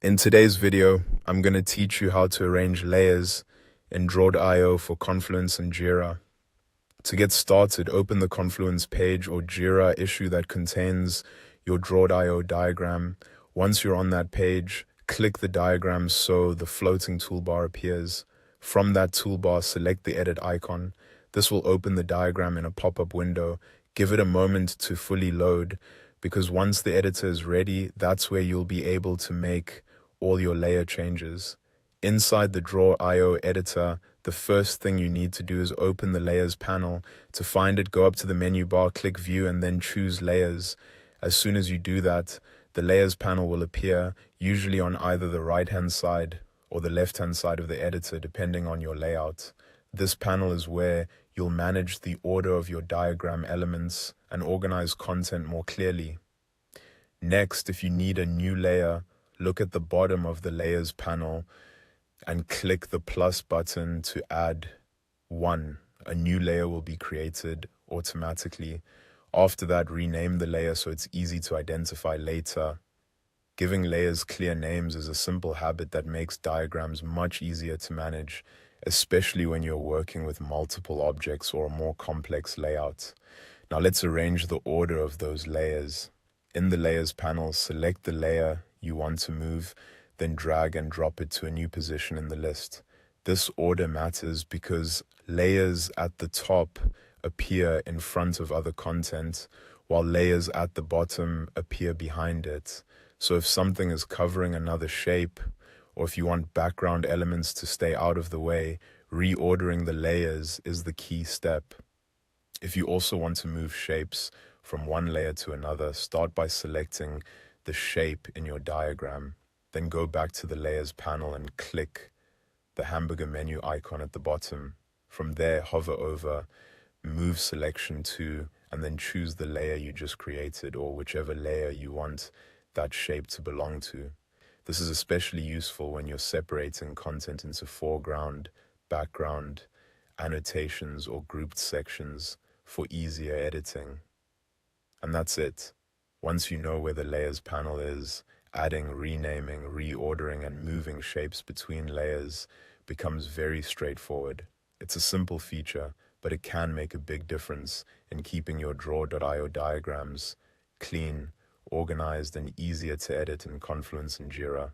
In today's video, I'm going to teach you how to arrange layers in Draw.io for Confluence and Jira. To get started, open the Confluence page or Jira issue that contains your Draw.io diagram. Once you're on that page, click the diagram so the floating toolbar appears. From that toolbar, select the edit icon. This will open the diagram in a pop-up window. Give it a moment to fully load, because once the editor is ready, that's where you'll be able to make all your layer changes. Inside the Draw.io editor, the first thing you need to do is open the Layers panel. To find it, go up to the menu bar, click View, and then choose Layers. As soon as you do that, the Layers panel will appear, usually on either the right-hand side or the left-hand side of the editor, depending on your layout. This panel is where you'll manage the order of your diagram elements and organize content more clearly. Next, if you need a new layer, look at the bottom of the Layers panel and click the plus button to add one. A new layer will be created automatically. After that, rename the layer so it's easy to identify later. Giving layers clear names is a simple habit that makes diagrams much easier to manage, especially when you're working with multiple objects or a more complex layout. Now let's arrange the order of those layers. In the Layers panel, select the layer you want to move, then drag and drop it to a new position in the list. This order matters because layers at the top appear in front of other content, while layers at the bottom appear behind it. So if something is covering another shape, or if you want background elements to stay out of the way, reordering the layers is the key step. If you also want to move shapes from one layer to another, start by selecting the shape in your diagram. Then go back to the Layers panel and click the hamburger menu icon at the bottom. From there, hover over, move selection to, and then choose the layer you just created or whichever layer you want that shape to belong to. This is especially useful when you're separating content into foreground, background, annotations, or grouped sections for easier editing. And that's it. Once you know where the Layers panel is, adding, renaming, reordering, and moving shapes between layers becomes very straightforward. It's a simple feature, but it can make a big difference in keeping your Draw.io diagrams clean, organized, and easier to edit in Confluence and Jira.